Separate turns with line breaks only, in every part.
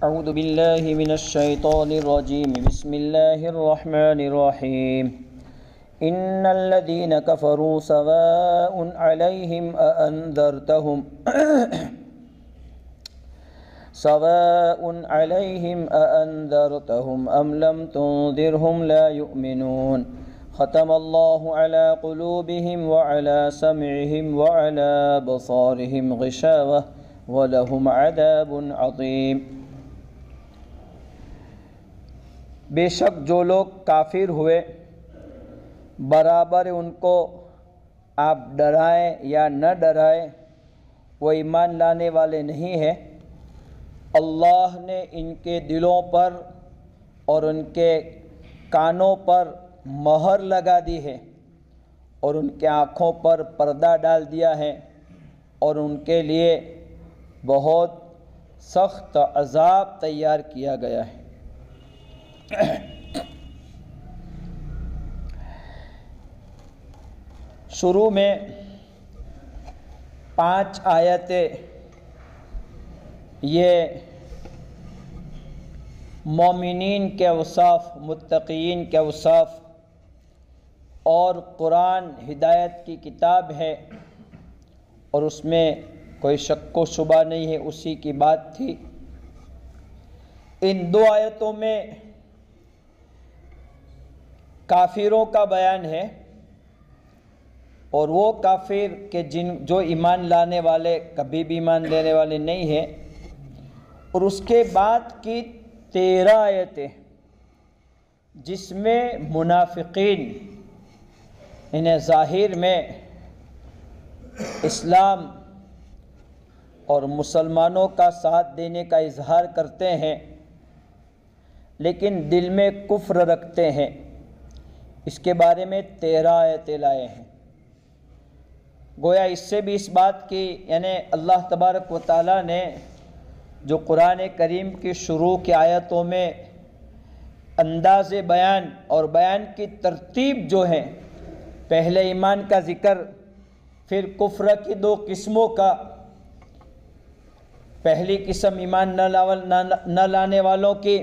اعوذ باللہ من الشیطان الرجیم بسم اللہ الرحمن الرحیم ان الذین کفروا سواء علیہم أأنذرتهم أم لم تنذرهم لا يؤمنون ختم الله على قلوبهم وعلى سمعهم وعلى بصارهم غشاوة ولهم عذاب عظيم۔ بے شک جو لوگ کافر ہوئے برابر ان کو آپ ڈرائیں یا نہ ڈرائیں وہ ایمان لانے والے نہیں ہیں۔ اللہ نے ان کے دلوں پر اور ان کے کانوں پر مہر لگا دی ہے اور ان کے آنکھوں پر پردہ ڈال دیا ہے اور ان کے لیے بہت سخت عذاب تیار کیا گیا ہے۔ شروع میں 5 آیتیں یہ مومنین کے اوصاف، متقین کے اوصاف اور قرآن ہدایت کی کتاب ہے اور اس میں کوئی شک و شبہ نہیں ہے، اسی کی بات تھی۔ ان 2 آیتوں میں کافروں کا بیان ہے اور وہ کافر کہ جو ایمان لانے والے کبھی بھی ایمان لینے والے نہیں ہیں، اور اس کے بعد کی 13 آیتیں جس میں منافقین انہیں ظاہر میں اسلام اور مسلمانوں کا ساتھ دینے کا اظہار کرتے ہیں لیکن دل میں کفر رکھتے ہیں، اس کے بارے میں 13 آیتیں لائے ہیں۔ گویا اس سے بھی اس بات کی یعنی اللہ تبارک و تعالیٰ نے جو قرآن کریم کی شروع کی آیتوں میں انداز بیان اور بیان کی ترتیب جو ہے، پہلے ایمان کا ذکر، پھر کفر کی 2 قسموں کا، پہلی قسم ایمان نہ لانے والوں کی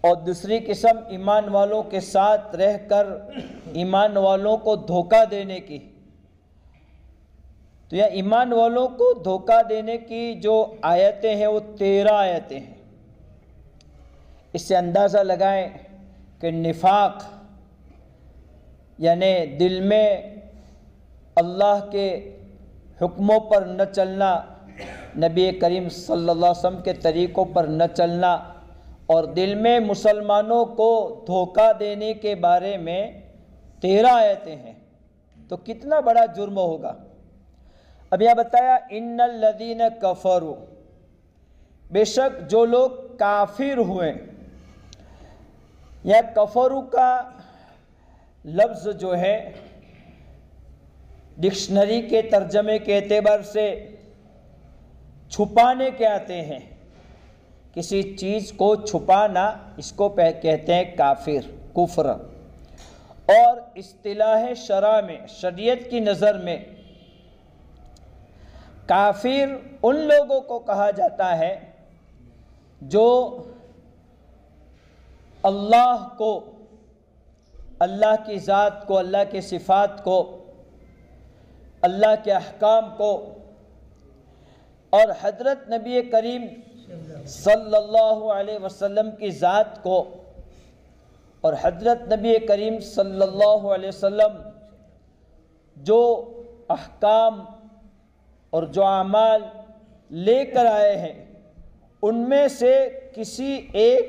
اور دوسری قسم ایمان والوں کے ساتھ رہ کر ایمان والوں کو دھوکہ دینے کی۔ تو یہ ایمان والوں کو دھوکہ دینے کی جو آیتیں ہیں وہ 13 آیتیں ہیں۔ اس سے اندازہ لگائیں کہ نفاق یعنی دل میں اللہ کے حکموں پر نہ چلنا، نبی کریم صلی اللہ علیہ وسلم کے طریقوں پر نہ چلنا اور دل میں مسلمانوں کو دھوکہ دینے کے بارے میں 13 آیتیں ہیں، تو کتنا بڑا جرم ہوگا۔ اب یہ بتایا ان الذین کفروا، بے شک جو لوگ کافر ہوئے، یا کفروا کا لفظ جو ہے ڈکشنری کے ترجمے کے اعتبار سے چھپانے کے آتے ہیں، کسی چیز کو چھپانا، اس کو کہتے ہیں کافر، کفر۔ اور اصطلاح شرع میں، شریعت کی نظر میں کافر ان لوگوں کو کہا جاتا ہے جو اللہ کو، اللہ کی ذات کو، اللہ کی صفات کو، اللہ کے احکام کو اور حضرت نبی کریم صلی اللہ علیہ وسلم کی ذات کو اور حضرت نبی کریم صلی اللہ علیہ وسلم جو احکام اور جو اعمال لے کر آئے ہیں ان میں سے کسی ایک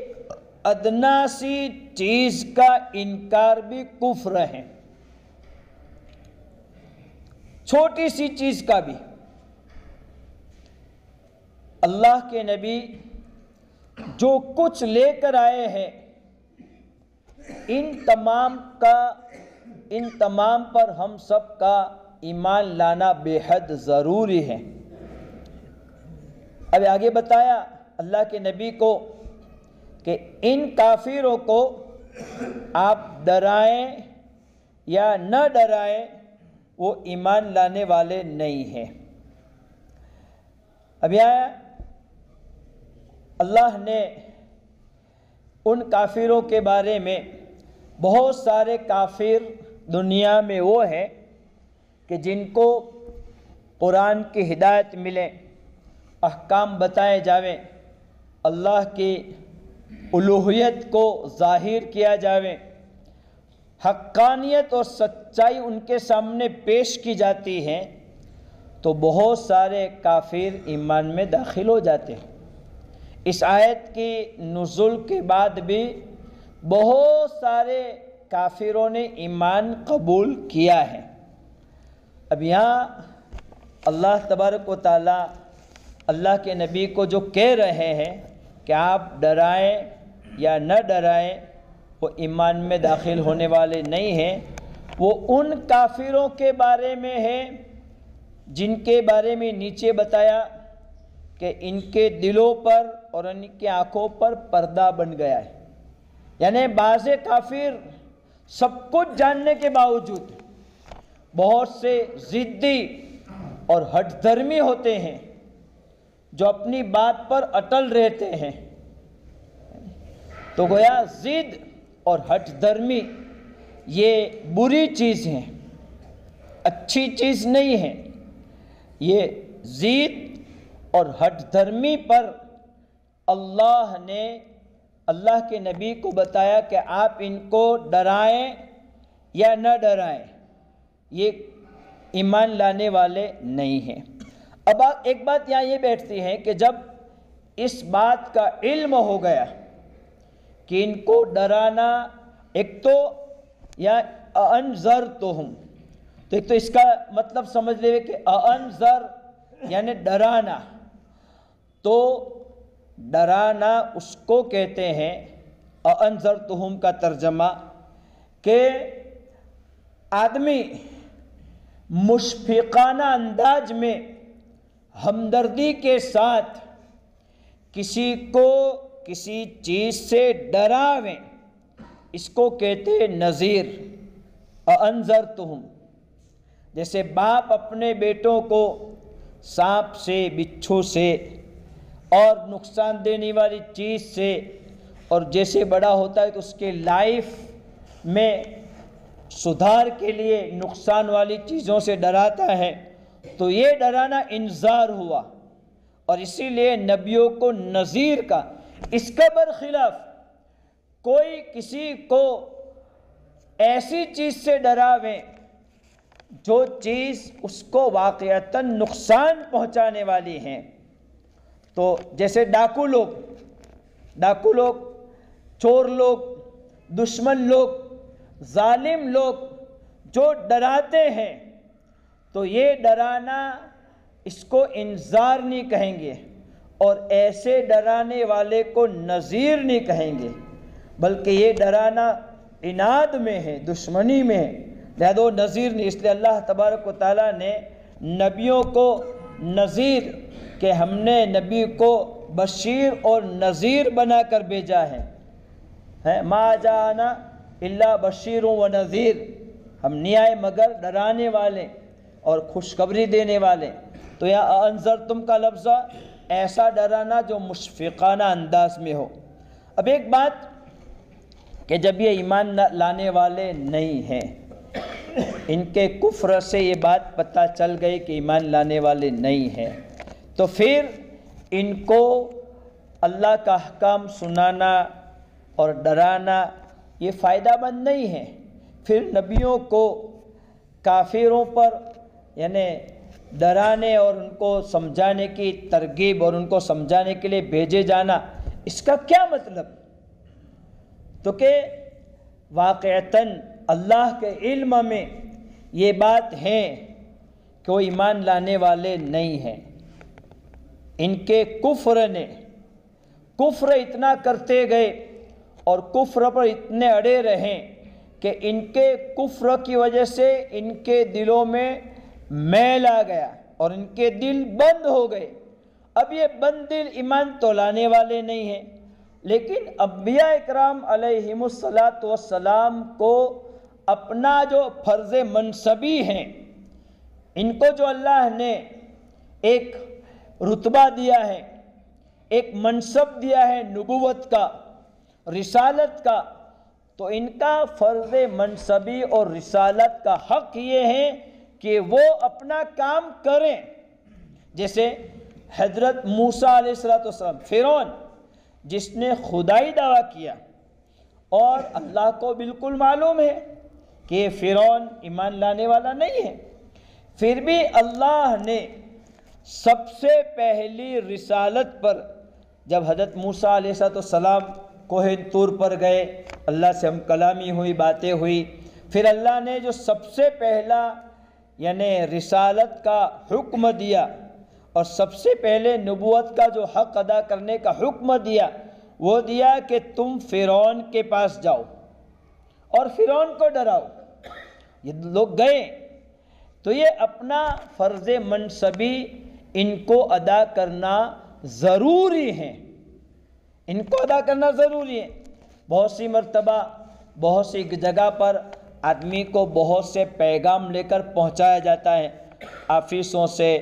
ادنا سی چیز کا انکار بھی کفر ہے، چھوٹی سی چیز کا بھی۔ اللہ کے نبی جو کچھ لے کر آئے ہیں ان تمام پر ہم سب کا ایمان لانا بے حد ضروری ہے۔ اب آگے بتایا اللہ کے نبی کو کہ ان کافروں کو آپ ڈرائیں یا نہ ڈرائیں وہ ایمان لانے والے نہیں ہیں۔ اب یہاں اللہ نے ان کافروں کے بارے میں، بہت سارے کافر دنیا میں وہ ہیں کہ جن کو قرآن کی ہدایت ملے، احکام بتائے جاویں، اللہ کی الوہیت کو ظاہر کیا جاوے، حقانیت اور سچائی ان کے سامنے پیش کی جاتی ہے، تو بہت سارے کافر ایمان میں داخل ہو جاتے ہیں۔ اس آیت کی نزول کے بعد بھی بہت سارے کافروں نے ایمان قبول کیا ہے۔ اب یہاں اللہ تبارک و تعالی اللہ کے نبی کو جو کہہ رہے ہیں کہ آپ ڈرائیں یا نہ ڈرائیں، وہ ایمان میں داخل ہونے والے نہیں ہیں، وہ ان کافروں کے بارے میں ہے جن کے بارے میں نیچے بتایا کہ ان کے دلوں پر اور ان کی آنکھوں پر پردہ بن گیا ہے۔ یعنی بعض کافر سب کچھ جاننے کے باوجود بہت سے ضدی اور ہٹ دھرمی ہوتے ہیں جو اپنی بات پر اٹل رہتے ہیں۔ تو گویا ضد اور ہٹ دھرمی یہ بری چیز ہے، اچھی چیز نہیں ہے۔ یہ ضد اور ہٹ دھرمی پر اللہ نے اللہ کے نبی کو بتایا کہ آپ ان کو ڈرائیں یا نہ ڈرائیں، یہ ایمان لانے والے نہیں ہیں۔ اب ایک بات یہاں یہ بیٹھتی ہے کہ جب اس بات کا علم ہو گیا کہ ان کو ڈرانا، ایک تو یا انذرتہم، تو ایک تو اس کا مطلب سمجھ لے کہ انذر یعنی ڈرانا، تو ڈرانا اس کو کہتے ہیں انذرتہم کا ترجمہ کہ آدمی مشفقانہ انداز میں ہمدردی کے ساتھ کسی کو کسی چیز سے ڈراویں، اس کو کہتے ہیں نذیر، انذرتہم۔ جیسے باپ اپنے بیٹوں کو سانپ سے، بچھو سے اور نقصان دینے والی چیز سے، اور جیسے بڑا ہوتا ہے تو اس کے لائف میں سدھار کے لیے نقصان والی چیزوں سے ڈراتا ہے، تو یہ ڈرانا انذار ہوا، اور اسی لیے نبیوں کو نذیر کا۔ اس کے برخلاف کوئی کسی کو ایسی چیز سے ڈراویں جو چیز اس کو واقعتاً نقصان پہنچانے والی ہیں، تو جیسے ڈاکو لوگ، چور لوگ، دشمن لوگ، ظالم لوگ جو ڈراتے ہیں، تو یہ ڈرانا اس کو انذار نہیں کہیں گے، اور ایسے ڈرانے والے کو نذیر نہیں کہیں گے، بلکہ یہ ڈرانا عناد میں ہے، دشمنی میں ہے، لہذا وہ نذیر نہیں۔ اس لیے اللہ تبارک و تعالیٰ نے نبیوں کو نذیر، کہ ہم نے نبی کو بشیر اور نذیر بنا کر بھیجا ہے، ما جانا الا بشیر و نذیر، ہم نہیں آئے مگر ڈرانے والے اور خوشخبری دینے والے۔ تو یہاں انذرتم کا لفظ ایسا ڈرانا جو مشفقانہ انداز میں ہو۔ اب ایک بات کہ جب یہ ایمان لانے والے نہیں ہیں، ان کے کفر سے یہ بات پتہ چل گئی کہ ایمان لانے والے نہیں ہیں، تو پھر ان کو اللہ کا احکام سنانا اور ڈرانا یہ فائدہ مند نہیں ہے۔ پھر نبیوں کو کافروں پر یعنی ڈرانے اور ان کو سمجھانے کی ترغیب اور ان کو سمجھانے کے لیے بھیجے جانا، اس کا کیا مطلب؟ تو کہ واقعتاً اللہ کے علم میں یہ بات ہے کہ وہ ایمان لانے والے نہیں ہیں۔ ان کے کفر اتنا کرتے گئے اور کفر پر اتنے اڑے رہے کہ ان کے کفر کی وجہ سے ان کے دلوں میں میل آ گیا اور ان کے دل بند ہو گئے۔ اب یہ بند دل ایمان تو لانے والے نہیں ہیں، لیکن انبیاء اکرام علیہم السلام کو اپنا جو فرض منصبی ہیں، ان کو جو اللہ نے ایک رتبہ دیا ہے، ایک منصب دیا ہے نبوت کا، رسالت کا، تو ان کا فرض منصبی اور رسالت کا حق یہ ہے کہ وہ اپنا کام کریں۔ جیسے حضرت موسیٰ علیہ السلام، فرعون جس نے خدائی دعویٰ کیا، اور اللہ کو بالکل معلوم ہے کہ فرعون ایمان لانے والا نہیں ہے، پھر بھی اللہ نے سب سے پہلی رسالت پر جب حضرت موسیٰ علیہ السلام کوہ طور پر گئے، اللہ سے ہم کلامی ہوئی، باتیں ہوئی، پھر اللہ نے جو سب سے پہلا یعنی رسالت کا حکم دیا اور سب سے پہلے نبوت کا جو حق ادا کرنے کا حکم دیا، وہ دیا کہ تم فرعون کے پاس جاؤ اور فرعون کو ڈراؤ۔ یہ لوگ گئے تو یہ اپنا فرض منصبی ان کو ادا کرنا ضروری ہے، ان کو ادا کرنا ضروری ہے۔ بہت سی مرتبہ بہت سی جگہ پر آدمی کو بہت سے پیغام لے کر پہنچایا جاتا ہے، آفیسوں سے،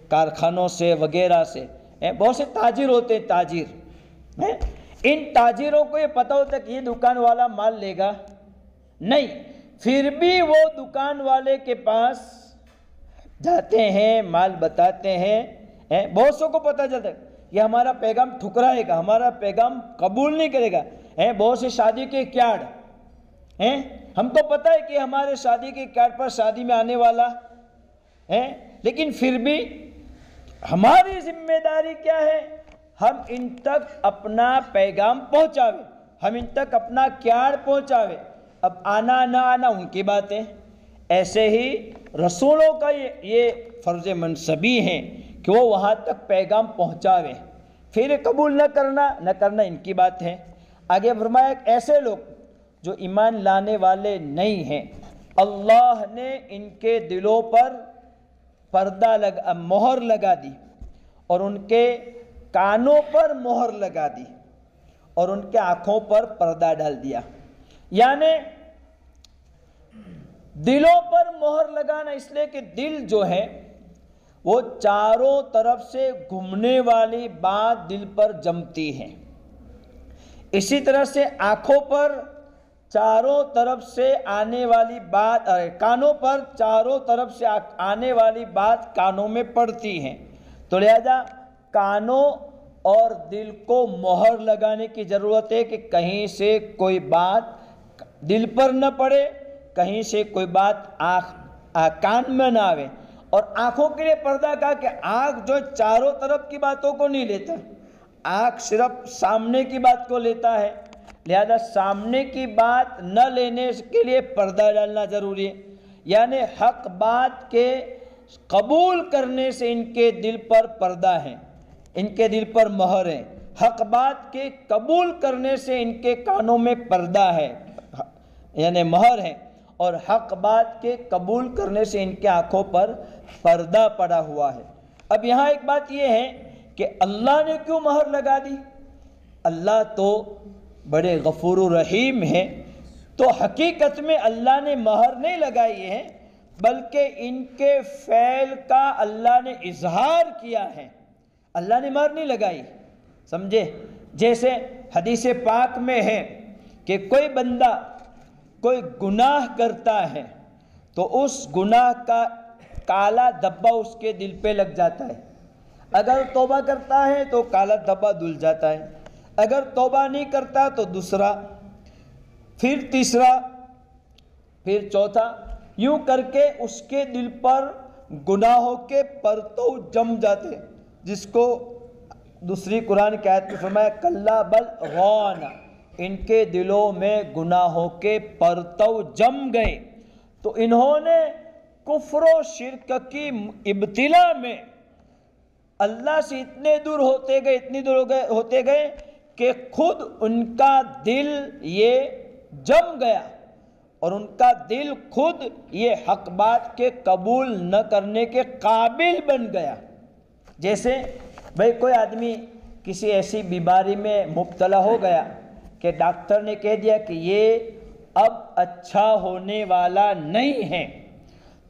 کارخانوں سے وغیرہ سے۔ بہت سے تاجر ہوتے ہیں، تاجر، ان تاجروں کو یہ پتہ ہوتا ہے کہ یہ دکان والا مال لے گا نہیں، پھر بھی وہ دکان والے کے پاس جاتے ہیں، مال بتاتے ہیں۔ بہت سو کو پتہ چلتا ہے یہ ہمارا پیغام ٹھکرائے گا، ہمارا پیغام قبول نہیں کرے گا۔ بہت سے شادی کے کارڈ، ہم کو پتہ ہے کہ ہمارے شادی کے کارڈ پر شادی میں آنے والا ہے، لیکن پھر بھی ہماری ذمہ داری کیا ہے؟ ہم ان تک اپنا پیغام پہنچاوے، ہم ان تک اپنا کارڈ پہنچاوے۔ اب آنا نہ آنا ان کی بات ہے۔ ایسے ہی رسولوں کا یہ فرض منصبی ہے کہ وہ وہاں تک پیغام پہنچاوے، پھر قبول نہ کرنا ان کی بات ہے۔ آگے فرمایا کہ ایسے لوگ جو ایمان لانے والے نہیں ہیں، اللہ نے ان کے دلوں پر مہر لگا دی، اور ان کے کانوں پر مہر لگا دی، اور ان کے آنکھوں پر پردہ ڈال دیا۔ یعنی دلوں پر مہر لگانا اس لیے کہ دل جو ہے وہ چاروں طرف سے گھومنے والی بات دل پر جمتی ہے، اسی طرح سے آنکھوں پر چاروں طرف سے آنے والی بات، کانوں پر چاروں طرف سے آنے والی بات کانوں میں پڑتی ہے، تو لہذا کانوں اور دل کو مہر لگانے کی ضرورت ہے کہ کہیں سے کوئی بات دل پر نہ پڑے، کہیں سے کوئی بات کان میں نہ آوے۔ اور آنکھوں کے لیے پردہ کہا کہ آنکھ جو چاروں طرف کی باتوں کو نہیں لیتا، آنکھ صرف سامنے کی بات کو لیتا ہے، لہذا سامنے کی بات نہ لینے کے لیے پردہ ڈالنا ضروری ہے۔ یعنی حق بات کے قبول کرنے سے ان کے دل پر پردہ ہے، ان کے دل پر مہر ہے، حق بات کے قبول کرنے سے ان کے کانوں میں پردہ ہے یعنی مہر ہے، اور حق بات کے قبول کرنے سے ان کے آنکھوں پر پردہ پڑا ہوا ہے۔ اب یہاں ایک بات یہ ہے کہ اللہ نے کیوں مہر لگا دی؟ اللہ تو بڑے غفور و رحیم ہے، تو حقیقت میں اللہ نے مہر نہیں لگائی ہے، بلکہ ان کے فعل کا اللہ نے اظہار کیا ہے، اللہ نے مہر نہیں لگائی، سمجھے؟ جیسے حدیث پاک میں ہے کہ کوئی بندہ کوئی گناہ کرتا ہے تو اس گناہ کا کالا دھبا اس کے دل پہ لگ جاتا ہے، اگر توبہ کرتا ہے تو کالا دھبا دھل جاتا ہے، اگر توبہ نہیں کرتا تو دوسرا، پھر تیسرا، پھر چوتھا، یوں کر کے اس کے دل پر گناہوں کے پرتو جم جاتے، جس کو دوسری قرآن کی آیت میں فرمایا کلا بل غان، ان کے دلوں میں گناہوں کے پرتو جم گئے۔ تو انہوں نے کفر و شرک کی ابتلا میں اللہ سے اتنے دور ہوتے گئے کہ خود ان کا دل یہ جم گیا، اور ان کا دل خود یہ حق بات کے قبول نہ کرنے کے قابل بن گیا۔ جیسے بھئی کوئی آدمی کسی ایسی بیماری میں مبتلا ہو گیا کہ ڈاکٹر نے کہہ دیا کہ یہ اب اچھا ہونے والا نہیں ہے،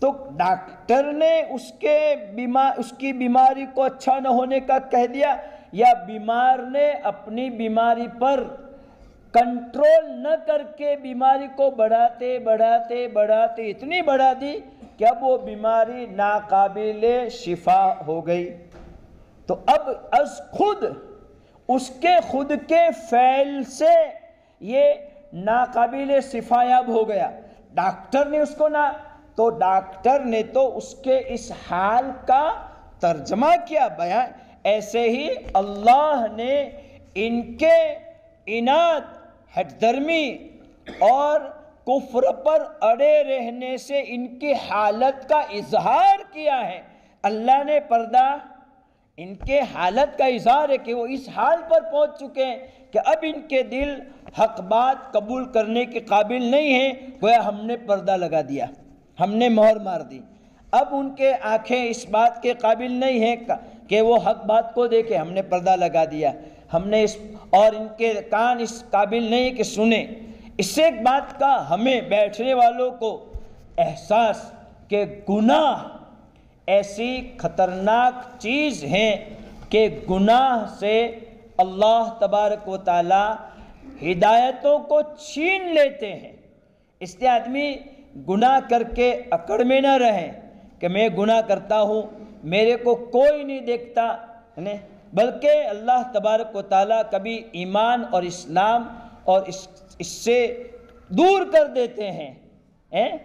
تو ڈاکٹر نے اس کی بیماری کو اچھا نہ ہونے کا کہہ دیا، یا بیمار نے اپنی بیماری پر کنٹرول نہ کر کے بیماری کو بڑھاتے بڑھاتے بڑھاتے اتنی بڑھا دی کہ اب وہ بیماری ناقابل شفا ہو گئی، تو اب از خود اس کے خود کے فعل سے یہ ناقابل شفایاب ہو گیا۔ ڈاکٹر نے اس کو نہ، تو ڈاکٹر نے تو اس کے اس حال کا ترجمہ کیا، بیان۔ ایسے ہی اللہ نے ان کے اناد، ہٹ درمی اور کفر پر اڑے رہنے سے ان کی حالت کا اظہار کیا ہے۔ اللہ نے پردہ ان کے حالت کا اظہار ہے کہ وہ اس حال پر پہنچ چکے ہیں کہ اب ان کے دل حق بات قبول کرنے کے قابل نہیں ہیں، گویا ہم نے پردہ لگا دیا، ہم نے مہر مار دی۔ اب ان کے آنکھیں اس بات کے قابل نہیں ہیں کہ وہ حق بات کو دیکھیں، ہم نے پردہ لگا دیا، ہم نے اور ان کے کان اس قابل نہیں کہ سنیں۔ اس سے ایک بات کا ہمیں بیٹھنے والوں کو احساس کہ گناہ ایسی خطرناک چیز ہے کہ گناہ سے اللہ تبارک و تعالی ہدایتوں کو چھین لیتے ہیں۔ اس لیے آدمی گناہ کر کے اکڑ میں نہ رہے کہ میں گناہ کرتا ہوں، میرے کو کوئی نہیں دیکھتا، بلکہ اللہ تبارک و تعالیٰ کبھی ایمان اور اسلام اور اس سے دور کر دیتے ہیں۔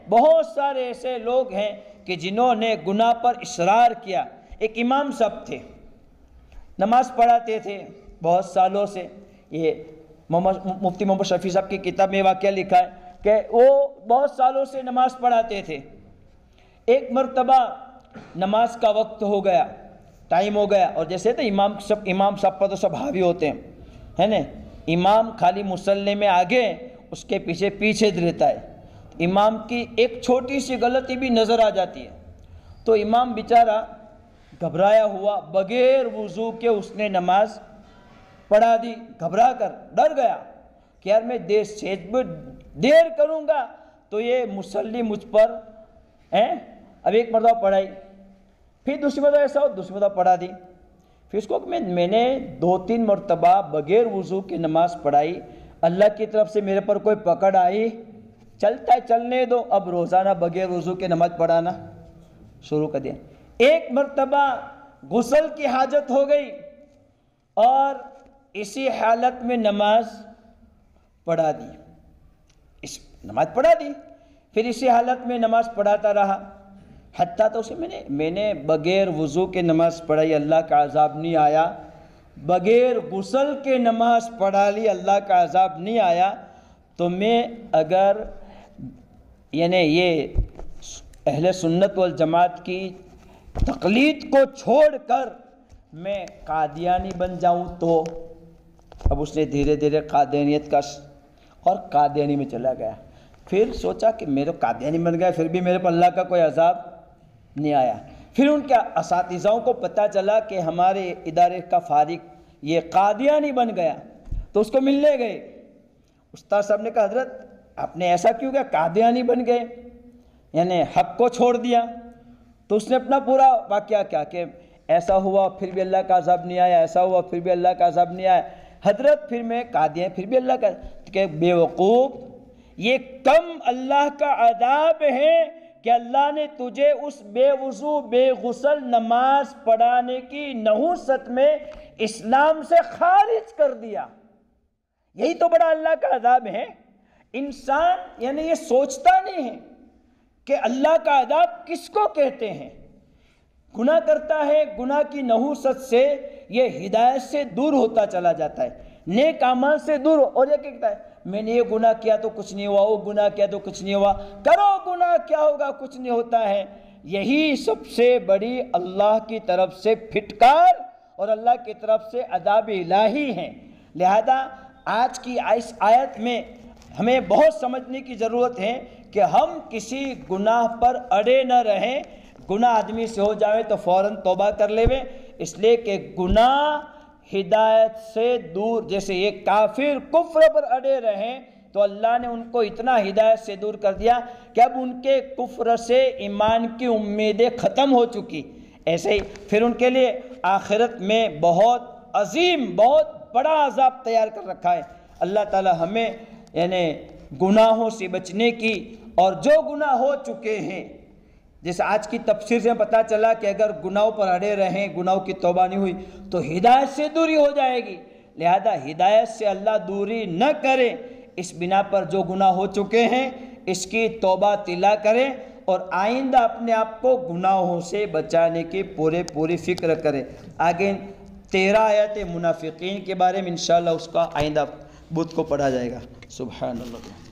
بہت سارے ایسے لوگ ہیں کہ جنہوں نے گناہ پر اصرار کیا۔ ایک امام صاحب تھے، نماز پڑھاتے تھے بہت سالوں سے، یہ مفتی محمد شفیع صاحب کی کتاب میں واقعہ لکھا ہے کہ وہ بہت سالوں سے نماز پڑھاتے تھے۔ ایک مرتبہ نماز کا وقت ہو گیا، ٹائم ہو گیا، اور جیسے تو امام صاحب پر تو سب حاوی ہوتے ہیں، ہے نا، امام خالی مصلی میں آگے، اس کے پیچھے پیچھے رہتا ہے۔ امام کی ایک چھوٹی سی غلطی بھی نظر آ جاتی ہے تو امام بیچارہ گھبرایا ہوا بغیر وضو کے اس نے نماز پڑھا دی، گھبرا کر ڈر گیا کہ یار میں دیر کروں گا تو یہ مصلی مجھ پر اب ایک مرتبہ پڑھائی، پھر دوسری مرتبہ ایسا ہو، دوسری مرتبہ پڑھا دی، پھر اس کو میں نے 2-3 مرتبہ بغیر وضو کی نماز پڑھائی، اللہ کی طرف سے میرے پر کوئی پکڑ آئی، چلتا ہے چلنے دو، اب روزانہ بغیر وضو کی نماز پڑھانا شروع کر دیا۔ ایک مرتبہ غسل کی حاجت ہو گئی اور اسی حالت میں نماز پڑھا دی، نماز پڑھا دی، پھر اسی حالت میں نماز پڑھاتا رہا، حتیٰ تو اسے میں نے بغیر وضو کے نماز پڑھائی، اللہ کا عذاب نہیں آیا، بغیر غسل کے نماز پڑھا لی، اللہ کا عذاب نہیں آیا، تو میں اگر یعنی یہ اہل سنت والجماعت کی تقلید کو چھوڑ کر میں قادیانی بن جاؤں تو اب اس نے دھیرے دھیرے قادیانیت کا اور قادیانی میں چلا گیا۔ پھر سوچا کہ میرے قادیانی بن گیا، پھر بھی میرے پر اللہ کا کوئی عذاب نہیں آیا۔ پھر ان کے اساتذاؤں کو پتہ چلا کہ ہمارے ادارے کا فارغ یہ قادیانی بن گیا، تو اس کو ملنے گئے۔ استاد صاحب نے کہا حضرت آپ نے ایسا کیوں کیا، قادیانی بن گئے، یعنی حق کو چھوڑ دیا؟ تو اس نے اپنا پورا واقعہ کیا کہ ایسا ہوا پھر بھی اللہ کا عذاب نہیں آیا، ایسا ہوا پھر بھی اللہ کا عذاب نہیں آیا، حضرت پھر میں قادیانی پھر بھی اللہ کا، کہ بے وقوف، یہ کم اللہ کا عذاب ہے کہ اللہ نے تجھے اس بے وضو بے غسل نماز پڑھانے کی نحوست میں اسلام سے خارج کر دیا، یہی تو بڑا اللہ کا عذاب ہے۔ انسان یعنی یہ سوچتا نہیں ہے کہ اللہ کا عذاب کس کو کہتے ہیں، گناہ کرتا ہے، گناہ کی نحوست سے یہ ہدایت سے دور ہوتا چلا جاتا ہے، نیک اعمال سے دور، اور یہ کہتا ہے میں نے یہ گناہ کیا تو کچھ نہیں ہوا، وہ گناہ کیا تو کچھ نہیں ہوا، کرو گناہ کیا ہوگا، کچھ نہیں ہوتا ہے۔ یہی سب سے بڑی اللہ کی طرف سے پھٹکار اور اللہ کی طرف سے عذاب الہی ہے۔ لہذا آج کی اس آیت میں ہمیں بہت سمجھنے کی ضرورت ہے کہ ہم کسی گناہ پر اڑے نہ رہیں، گناہ آدمی سے ہو جائے تو فوراً توبہ کر لیوے، اس لیے کہ گناہ ہدایت سے دور، جیسے یہ کافر کفر پر اڑے رہیں تو اللہ نے ان کو اتنا ہدایت سے دور کر دیا کہ اب ان کے کفر سے ایمان کی امیدیں ختم ہو چکی، ایسے ہی پھر ان کے لیے آخرت میں بہت عظیم، بہت بڑا عذاب تیار کر رکھا ہے۔ اللہ تعالی ہمیں یعنی گناہوں سے بچنے کی، اور جو گناہ ہو چکے ہیں، جیسے آج کی تفسیر سے پتہ چلا کہ اگر گناہوں پر اڑے رہیں، گناہوں کی توبہ نہیں ہوئی تو ہدایت سے دوری ہو جائے گی، لہذا ہدایت سے اللہ دوری نہ کرے، اس بنا پر جو گناہ ہو چکے ہیں اس کی توبہ طلع کریں، اور آئندہ اپنے آپ کو گناہوں سے بچانے کی پوری فکر کریں۔ آگے 13 آیت منافقین کے بارے میں انشاءاللہ اس کا آئندہ بدھ کو پڑھا جائے گا۔ سبحان اللہ۔